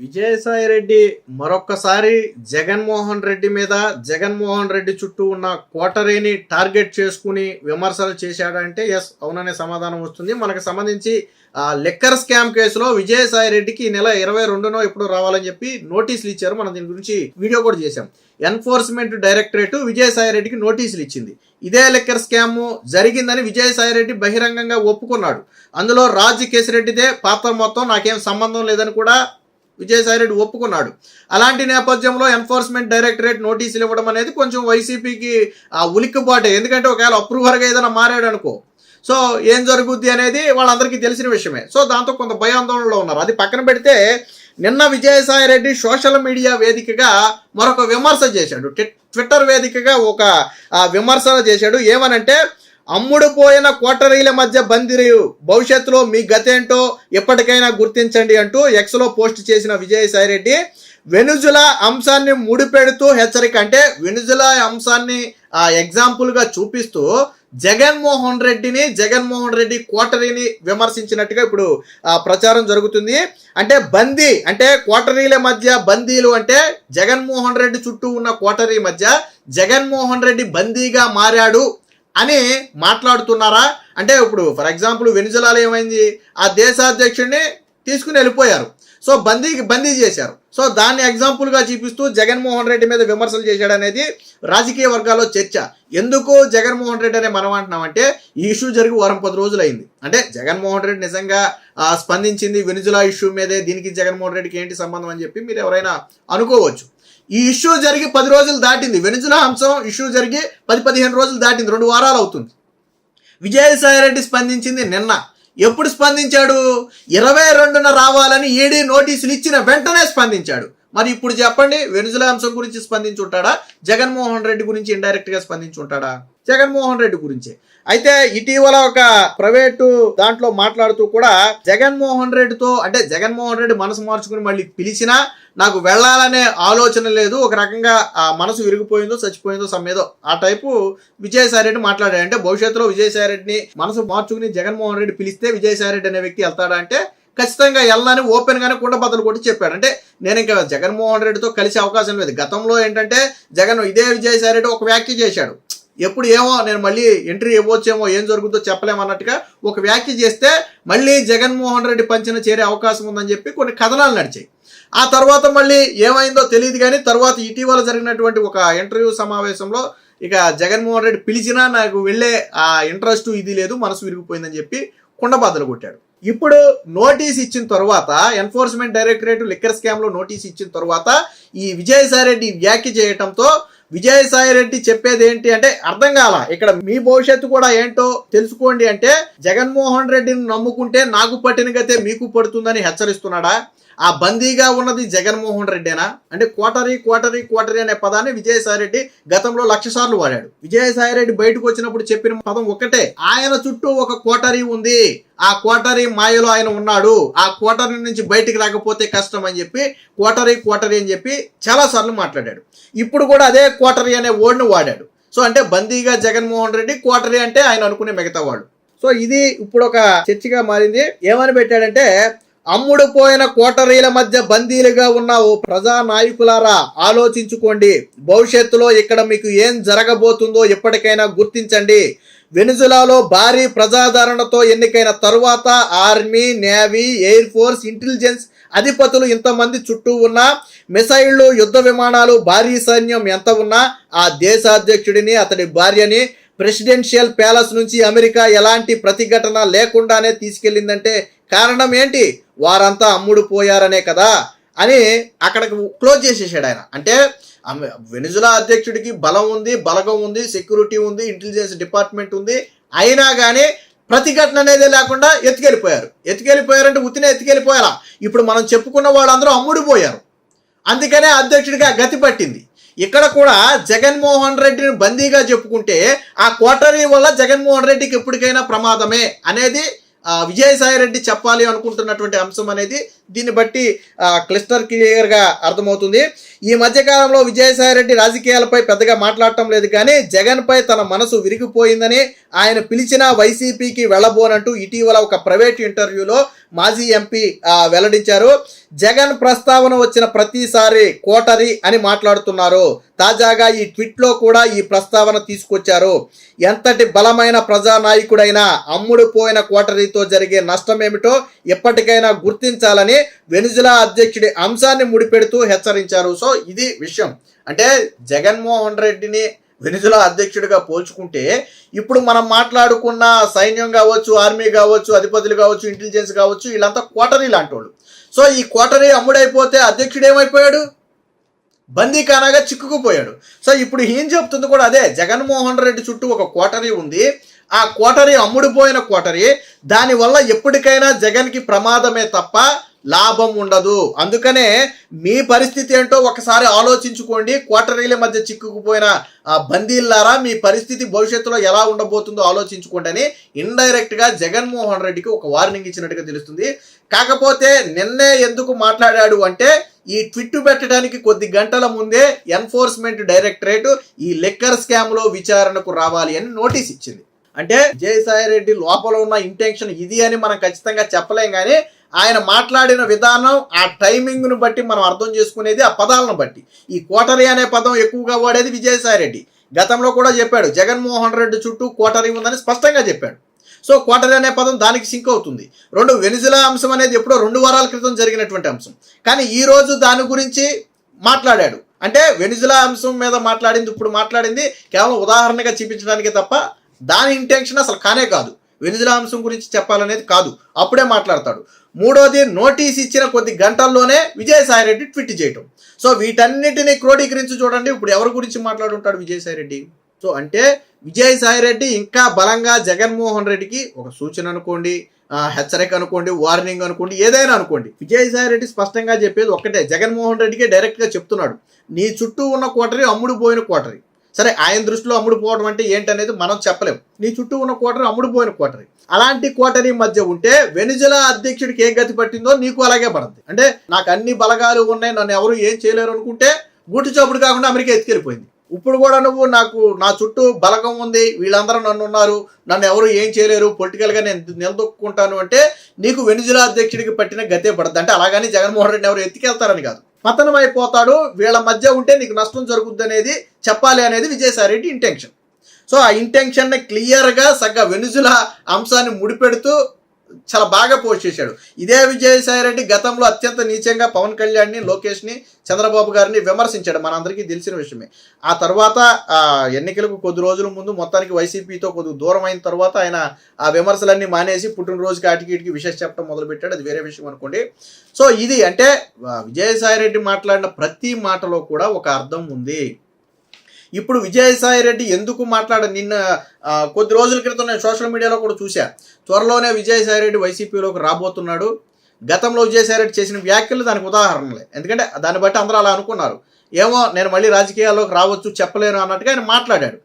విజయసాయి రెడ్డి మరొక్కసారి జగన్మోహన్ రెడ్డి మీద, జగన్మోహన్ రెడ్డి చుట్టూ ఉన్న కోటరీని టార్గెట్ చేసుకుని విమర్శలు చేశాడంటే ఎస్ అవుననే సమాధానం వస్తుంది. మనకు సంబంధించి లిక్కర్ స్కామ్ కేసులో విజయసాయి రెడ్డికి ఈ నెల 22నో ఎప్పుడు రావాలని చెప్పి నోటీసులు ఇచ్చారు. మనం దీని గురించి వీడియో కూడా చేశాం. ఎన్ఫోర్స్మెంట్ డైరెక్టరేట్ విజయసాయి రెడ్డికి నోటీసులు ఇచ్చింది. ఇదే లిక్కర్ స్కామ్ జరిగిందని విజయసాయి రెడ్డి బహిరంగంగా ఒప్పుకున్నాడు. అందులో రాజ్ కేసిరెడ్డిదే పాత్ర మొత్తం, నాకేం సంబంధం లేదని కూడా విజయసాయి రెడ్డి ఒప్పుకున్నాడు. అలాంటి నేపథ్యంలో ఎన్ఫోర్స్మెంట్ డైరెక్టరేట్ నోటీసులు ఇవ్వడం అనేది కొంచెం వైసీపీకి ఉలిక్కిపాటే. ఎందుకంటే ఒకవేళ అప్రూవర్గా ఏదైనా మారాడు అనుకో, సో ఏం జరుగుద్ది అనేది వాళ్ళందరికీ తెలిసిన విషయమే. సో దాంతో కొంత భయాందోళనలో ఉన్నారు. అది పక్కన పెడితే నిన్న విజయసాయి రెడ్డి సోషల్ మీడియా వేదికగా మరొక విమర్శ చేశాడు. ట్విట్టర్ వేదికగా ఒక విమర్శన చేశాడు. ఏమనంటే, అమ్ముడు పోయిన కోటరీల మధ్య బందీలు, భవిష్యత్తులో మీ గతేంటో ఎప్పటికైనా గుర్తించండి అంటూ ఎక్స్లో పోస్ట్ చేసిన విజయసాయి రెడ్డి వెనుజులా అంశాన్ని ముడిపెడుతూ హెచ్చరిక. అంటే వెనుజులా అంశాన్ని ఎగ్జాంపుల్గా చూపిస్తూ జగన్మోహన్ రెడ్డి కోటరీని విమర్శించినట్టుగా ఇప్పుడు ప్రచారం జరుగుతుంది. అంటే బందీ అంటే కోటరీల మధ్య బందీలు అంటే జగన్మోహన్ రెడ్డి చుట్టూ ఉన్న కోటరీ మధ్య జగన్మోహన్ రెడ్డి బందీగా మారాడు అని మాట్లాడుతున్నారా? అంటే ఇప్పుడు ఫర్ ఎగ్జాంపుల్ వెనుజులాలో ఏమైంది, ఆ దేశాధ్యక్షుడిని తీసుకుని వెళ్ళిపోయారు. సో బందీ చేశారు. సో దాన్ని ఎగ్జాంపుల్గా చూపిస్తూ జగన్మోహన్ రెడ్డి మీద విమర్శలు చేశాడు అనేది రాజకీయ వర్గాల్లో చర్చ. ఎందుకు జగన్మోహన్ రెడ్డి అనే మనం అంటున్నామంటే, ఈ ఇష్యూ జరిగి 10 రోజులు అయింది. అంటే జగన్మోహన్ రెడ్డి నిజంగా స్పందించింది వెనుజులా ఇష్యూ మీదే, దీనికి జగన్మోహన్ రెడ్డికి ఏంటి సంబంధం అని చెప్పి మీరు ఎవరైనా అనుకోవచ్చు. ఈ ఇష్యూ జరిగి 10 రోజులు దాటింది. వెనుజులా అంశం ఇష్యూ జరిగి 10-15 రోజులు దాటింది. 2 వారాలు అవుతుంది. విజయసాయి రెడ్డి స్పందించింది నిన్న. ఎప్పుడు స్పందించాడు? 22న రావాలని ఈడీ నోటీసులు ఇచ్చిన వెంటనే స్పందించాడు. మరి ఇప్పుడు చెప్పండి, వెనుజులా అంశం గురించి స్పందించి ఉంటాడా? జగన్మోహన్ రెడ్డి గురించి ఇండైరెక్ట్గా స్పందించి ఉంటాడా? జగన్మోహన్ రెడ్డి గురించే. అయితే ఇటీవల ఒక ప్రైవేటు దాంట్లో మాట్లాడుతూ కూడా జగన్మోహన్ రెడ్డితో, అంటే జగన్మోహన్ రెడ్డి మనసు మార్చుకుని మళ్ళీ పిలిచినా నాకు వెళ్ళాలనే ఆలోచన లేదు, ఒక రకంగా ఆ మనసు విరిగిపోయిందో చచ్చిపోయిందో సమ్మేదో ఆ టైపు విజయసాయి రెడ్డి మాట్లాడాడు. అంటే భవిష్యత్తులో విజయసాయి రెడ్డిని మనసు మార్చుకుని జగన్మోహన్ రెడ్డి పిలిస్తే విజయసాయి రెడ్డి అనే వ్యక్తి వెళ్తాడా అంటే ఖచ్చితంగా వెళ్ళాలని ఓపెన్ గానే కుండ బద్దలు కొట్టి చెప్పాడు. అంటే నేను ఇంకా జగన్మోహన్ రెడ్డితో కలిసే అవకాశం లేదు. గతంలో ఏంటంటే ఇదే విజయసాయి రెడ్డి ఒక వ్యాఖ్య చేశాడు. ఎప్పుడు ఏమో నేను మళ్ళీ ఎంట్రీ ఇవ్వచ్చేమో, ఏం జరుగుతుందో చెప్పలేమన్నట్టుగా ఒక వ్యాఖ్య చేస్తే మళ్ళీ జగన్మోహన్ రెడ్డి పంచన చేరే అవకాశం ఉందని చెప్పి కొన్ని కథనాలు నడిచాయి. ఆ తర్వాత మళ్ళీ ఏమైందో తెలియదు. కానీ తర్వాత ఇటీవల జరిగినటువంటి ఒక ఇంటర్వ్యూ సమావేశంలో ఇక జగన్మోహన్ రెడ్డి పిలిచినా నాకు వెళ్ళే ఆ ఇంట్రెస్ట్ ఇది లేదు, మనసు విరిగిపోయిందని చెప్పి కుండబద్దలు కొట్టాడు. ఇప్పుడు నోటీస్ ఇచ్చిన తర్వాత, ఎన్ఫోర్స్మెంట్ డైరెక్టరేట్ లిక్కర్ స్కామ్ లో నోటీస్ ఇచ్చిన తర్వాత ఈ విజయసాయి రెడ్డి వ్యాఖ్య చేయటంతో విజయసాయి రెడ్డి చెప్పేది ఏంటి అంటే అర్థం కాల. ఇక్కడ మీ భవిష్యత్తు కూడా ఏంటో తెలుసుకోండి అంటే, జగన్మోహన్ రెడ్డిని నమ్ముకుంటే నాకు పట్టిన గతే మీకు పడుతుందని హెచ్చరిస్తున్నాడా? ఆ బందీగా ఉన్నది జగన్మోహన్ రెడ్డేనా? అంటే కోటరీ అనే పదాన్ని విజయసాయి రెడ్డి గతంలో 1,00,000 సార్లు వాడాడు. విజయసాయి రెడ్డి బయటకు వచ్చినప్పుడు చెప్పిన పదం ఒక్కటే, ఆయన చుట్టూ ఒక కోటరీ ఉంది, ఆ కోటరీ మాయలో ఆయన ఉన్నాడు, ఆ కోటరీ నుంచి బయటికి రాకపోతే కష్టం అని చెప్పి కోటరీ అని చెప్పి చాలా సార్లు మాట్లాడాడు. ఇప్పుడు కూడా అదే కోటరీ అనే వర్డ్ను వాడాడు. సో అంటే బందీగా జగన్మోహన్ రెడ్డి, కోటరీ అంటే ఆయన అనుకునే మిగతా వాడు. సో ఇది ఇప్పుడు ఒక చర్చగా మారింది. ఏమని పెట్టాడంటే, అమ్ముడు పోయిన కోటరీల మధ్య బందీలుగా ఉన్న ఓ ప్రజా నాయకులారా ఆలోచించుకోండి, భవిష్యత్తులో ఇక్కడ మీకు ఏం జరగబోతుందో ఎప్పటికైనా గుర్తించండి. వెనుజులాలో భారీ ప్రజాదరణతో ఎన్నికైన తరువాత army, navy, air force, intelligence అధిపతులు ఇంతమంది చుట్టూ ఉన్న మిసైళ్లు, యుద్ధ విమానాలు, భారీ సైన్యం ఎంత ఉన్నా ఆ దేశాధ్యక్షుడిని, అతడి భార్యని ప్రెసిడెన్షియల్ ప్యాలెస్ నుంచి అమెరికా ఎలాంటి ప్రతిఘటన లేకుండానే తీసుకెళ్లిందంటే కారణం ఏంటి? వారంతా అమ్ముడు పోయారనే కదా అని అక్కడికి క్లోజ్ చేసేసాడు ఆయన. అంటే వెనుజులా అధ్యక్షుడికి బలం ఉంది, బలగం ఉంది, సెక్యూరిటీ ఉంది, ఇంటెలిజెన్స్ డిపార్ట్మెంట్ ఉంది, అయినా కానీ ప్రతిఘటన అనేది లేకుండా ఎత్తుకెళ్ళిపోయారంటే ఉత్తినే ఎత్తుకెళ్ళిపోయారా? ఇప్పుడు మనం చెప్పుకున్న వాళ్ళందరూ అమ్ముడు పోయారు, అందుకనే అధ్యక్షుడిగా గతి పట్టింది. ఇక్కడ కూడా జగన్మోహన్ రెడ్డిని బందీగా చెప్పుకుంటే ఆ కోటరీ వల్ల జగన్మోహన్ రెడ్డికి ఎప్పటికైనా ప్రమాదమే అనేది విజయసాయి రెడ్డి చెప్పాలి అనుకుంటున్నటువంటి అంశం అనేది దీన్ని బట్టి క్లిస్టర్ క్లియర్గా అర్థమవుతుంది. ఈ మధ్యకాలంలో విజయసాయిరెడ్డి రాజకీయాలపై పెద్దగా మాట్లాడటం లేదు, కానీ జగన్పై తన మనసు విరిగిపోయిందని, ఆయన పిలిచిన వైసీపీకి వెళ్ళబోనంటూ ఇటీవల ఒక ప్రైవేట్ ఇంటర్వ్యూలో మాజీ ఎంపీ వెల్లడించారు. జగన్ ప్రస్తావన వచ్చిన ప్రతిసారి కోటరీ అని మాట్లాడుతున్నారు. తాజాగా ఈ ట్వీట్లో కూడా ఈ ప్రస్తావన తీసుకొచ్చారు. ఎంతటి బలమైన ప్రజానాయకుడైనా అమ్ముడుపోయిన కోటరీతో జరిగే నష్టమేమిటో ఎప్పటికైనా గుర్తించాలని వెనిజులా అధ్యక్షుడి అంశాన్ని ముడిపెడుతూ హెచ్చరించారు. సో ఇది విషయం. అంటే జగన్మోహన్ రెడ్డిని వెనిజులా అధ్యక్షుడిగా పోల్చుకుంటే ఇప్పుడు మనం మాట్లాడుకున్న సైన్యం కావచ్చు, ఆర్మీ కావచ్చు, అధిపతులు కావచ్చు, ఇంటెలిజెన్స్ కావచ్చు, వీళ్ళంతా కోటరీ లాంటి వాళ్ళు. సో ఈ కోటరీ అమ్ముడైపోతే అధ్యక్షుడు ఏమైపోయాడు? బందీఖానాగా చిక్కుకుపోయాడు. సో ఇప్పుడు ఏం చెప్తుంది కూడా అదే. జగన్మోహన్ రెడ్డి చుట్టూ ఒక కోటరీ ఉంది. ఆ కోటరీ అమ్ముడుపోయిన కోటరీ. దానివల్ల ఎప్పటికైనా జగన్కి ప్రమాదమే తప్ప లాభం ఉండదు. అందుకనే మీ పరిస్థితి ఏంటో ఒకసారి ఆలోచించుకోండి. కోటరీల మధ్య చిక్కుకుపోయిన బందీల్లారా, మీ పరిస్థితి భవిష్యత్తులో ఎలా ఉండబోతుందో ఆలోచించుకోండి అని ఇండైరెక్ట్గా జగన్మోహన్ రెడ్డికి ఒక వార్నింగ్ ఇచ్చినట్టుగా తెలుస్తుంది. కాకపోతే నిన్నే ఎందుకు మాట్లాడాడు అంటే, ఈ ట్విట్ పెట్టడానికి కొద్ది గంటల ముందే ఎన్ఫోర్స్మెంట్ డైరెక్టరేట్ ఈ లిక్కర్ స్కామ్లో విచారణకు రావాలి అని నోటీస్ ఇచ్చింది. అంటే విజయసాయిరెడ్డి లోపల ఉన్న ఇంటెన్షన్ ఇది అని మనం ఖచ్చితంగా చెప్పలేం, కానీ ఆయన మాట్లాడిన విధానం, ఆ టైమింగ్ను బట్టి మనం అర్థం చేసుకునేది ఆ పదాలను బట్టి. ఈ కోటరీ అనే పదం ఎక్కువగా వాడేది విజయసాయిరెడ్డి. గతంలో కూడా చెప్పాడు, జగన్మోహన్ రెడ్డి చుట్టూ కోటరీ ఉందని స్పష్టంగా చెప్పాడు. సో కోటరీ అనే పదం దానికి సింక్ అవుతుంది. వెనిజులా అంశం అనేది ఎప్పుడో 2 వారాల క్రితం జరిగినటువంటి అంశం, కానీ ఈరోజు దాని గురించి మాట్లాడాడు. అంటే వెనిజులా అంశం మీద మాట్లాడింది, ఇప్పుడు మాట్లాడింది కేవలం ఉదాహరణగా చూపించడానికే తప్ప దాని ఇంటెన్షన్ అసలు కానే కాదు. వెనిజులా అంశం గురించి చెప్పాలనేది కాదు, అప్పుడే మాట్లాడతాడు. మూడోది, నోటీస్ ఇచ్చిన కొద్ది గంటల్లోనే విజయసాయిరెడ్డి ట్వీట్ చేయటం. సో వీటన్నిటిని క్రోడీకరించి చూడండి, ఇప్పుడు ఎవరి గురించి మాట్లాడుంటాడు విజయసాయిరెడ్డి. సో అంటే విజయసాయిరెడ్డి ఇంకా బలంగా జగన్మోహన్ రెడ్డికి ఒక సూచన అనుకోండి, హెచ్చరిక అనుకోండి, వార్నింగ్ అనుకోండి, ఏదైనా అనుకోండి. విజయసాయిరెడ్డి స్పష్టంగా చెప్పేది ఒక్కటే, జగన్మోహన్ రెడ్డికే డైరెక్ట్గా చెప్తున్నాడు, నీ చుట్టూ ఉన్న కోటరీ అమ్ముడుపోయిన కోటరీ. సరే, ఆయన దృష్టిలో అమ్ముడుపోవడం అంటే ఏంటనేది మనం చెప్పలేం. నీ చుట్టూ ఉన్న కోటరీ అమ్ముడుపోయిన కోటరీ. అలాంటి కోటరీ మధ్య ఉంటే వెనిజులా అధ్యక్షుడికి ఏ గతి పట్టిందో నీకు అలాగే పడుతుంది. అంటే నాకు అన్ని బలగాలు ఉన్నాయి, నన్ను ఎవరు ఏం చేయలేరు అనుకుంటే గుట్టు చప్పుడు కాకుండా అమెరికా ఎత్తుకెళ్ళిపోయింది. ఇప్పుడు కూడా నువ్వు నా చుట్టూ బలగం ఉంది, వీళ్ళందరూ నన్ను ఉన్నారు, నన్ను ఎవరు ఏం చేయలేరు, పొలిటికల్గా నేను నిలదొక్కుంటాను అంటే నీకు వెనిజులా అధ్యక్షుడికి పట్టిన గతే పడుతుంది. అంటే అలాగని జగన్మోహన్ రెడ్డిని ఎవరు ఎత్తుకెళ్తారని కాదు, పతనం అయిపోతాడు, వీళ్ళ మధ్య ఉంటే నీకు నష్టం జరుగుద్ది అనేది చెప్పాలి అనేది విజయసాయిరెడ్డి ఇంటెన్షన్. సో ఆ ఇంటెన్షన్ని క్లియర్గా సగ్గా వెనిజులా అంశాన్ని ముడిపెడుతూ చాలా బాగా పోస్ట్ చేశాడు. ఇదే విజయసాయిరెడ్డి గతంలో అత్యంత నీచంగా పవన్ కళ్యాణ్ని, లోకేష్ని, చంద్రబాబు గారిని విమర్శించాడు, మనందరికీ తెలిసిన విషయమే. ఆ తర్వాత ఎన్నికలకు కొద్ది రోజుల ముందు మొత్తానికి వైసీపీతో కొద్దిగా దూరం అయిన తర్వాత ఆయన ఆ విమర్శలన్నీ మానేసి పుట్టినరోజుకి ఆటికి విశేష చెప్పడం మొదలుపెట్టాడు. అది వేరే విషయం అనుకోండి. సో ఇది అంటే విజయసాయిరెడ్డి మాట్లాడిన ప్రతి మాటలో కూడా ఒక అర్థం ఉంది. ఇప్పుడు విజయసాయిరెడ్డి ఎందుకు నిన్న కొద్ది రోజుల క్రితం నేను సోషల్ మీడియాలో కూడా చూసా, త్వరలోనే విజయసాయిరెడ్డి వైసీపీలోకి రాబోతున్నాడు. గతంలో విజయసాయిరెడ్డి చేసిన వ్యాఖ్యలు దానికి ఉదాహరణలే. ఎందుకంటే దాన్ని బట్టి అందరూ అలా అనుకున్నారు, ఏమో నేను మళ్ళీ రాజకీయాల్లోకి రావచ్చు, చెప్పలేను అన్నట్టుగా ఆయన మాట్లాడాడు.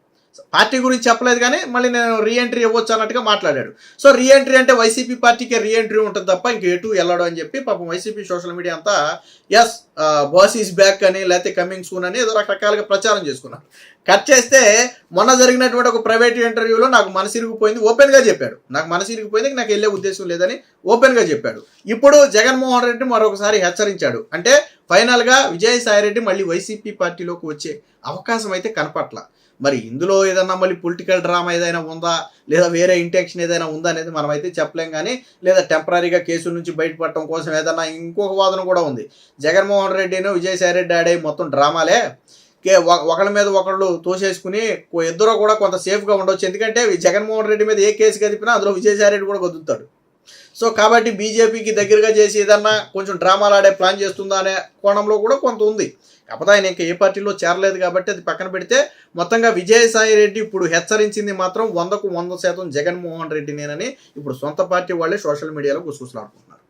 పార్టీ గురించి చెప్పలేదు, కానీ మళ్ళీ నేను రీఎంట్రీ ఇవ్వచ్చు అన్నట్టుగా మాట్లాడాడు. సో రీఎంట్రీ అంటే వైసీపీ పార్టీకే రీఎంట్రీ ఉంటుంది తప్ప ఇంక ఎటు వెళ్ళడం అని చెప్పి పాపం వైసీపీ సోషల్ మీడియా అంతా ఎస్ బాస్ ఈజ్ బ్యాక్ అని, లేకపోతే కమింగ్ సూన్ అని ఏదో రకరకాలుగా ప్రచారం చేసుకున్నారు. కట్ చేస్తే మొన్న జరిగినటువంటి ఒక ప్రైవేట్ ఇంటర్వ్యూలో నాకు మనసు ఇరిగిపోయింది ఓపెన్గా చెప్పాడు. నాకు మనసు ఇరిగిపోయింది, నాకు వెళ్ళే ఉద్దేశం లేదని ఓపెన్గా చెప్పాడు. ఇప్పుడు జగన్మోహన్ రెడ్డి మరొకసారి హెచ్చరించాడు. అంటే ఫైనల్గా విజయసాయిరెడ్డి మళ్ళీ వైసీపీ పార్టీలోకి వచ్చే అవకాశం అయితే కనపట్ల. మరి ఇందులో ఏదన్నా మళ్ళీ పొలిటికల్ డ్రామా ఏదైనా ఉందా, లేదా వేరే ఇంటెన్షన్ ఏదైనా ఉందా అనేది మనం అయితే చెప్పలేం. కానీ లేదా టెంపరీగా కేసుల నుంచి బయటపడటం కోసం ఏదన్నా ఇంకొక వాదన కూడా ఉంది. జగన్మోహన్ రెడ్డిను విజయసాయిరెడ్డి ఆడే మొత్తం డ్రామాలే, ఒకళ్ళ మీద ఒకళ్ళు తోసేసుకుని ఇద్దరు కూడా కొంత సేఫ్గా ఉండొచ్చు. ఎందుకంటే జగన్మోహన్ రెడ్డి మీద ఏ కేసు కదిపినా అందులో విజయసాయిరెడ్డి కూడా గొద్దుతాడు. సో కాబట్టి బీజేపీకి దగ్గరగా చేసి ఏదన్నా కొంచెం డ్రామాలు ఆడే ప్లాన్ చేస్తుందా అనే కోణంలో కూడా కొంత ఉంది. కాకపోతే ఆయన ఇంకా ఏ పార్టీలో చేరలేదు కాబట్టి అది పక్కన పెడితే మొత్తంగా విజయసాయిరెడ్డి ఇప్పుడు హెచ్చరించింది మాత్రం 100% జగన్మోహన్ రెడ్డినేనని ఇప్పుడు సొంత పార్టీ వాళ్ళే సోషల్ మీడియాలో గుసగుసలాడుతున్నారు.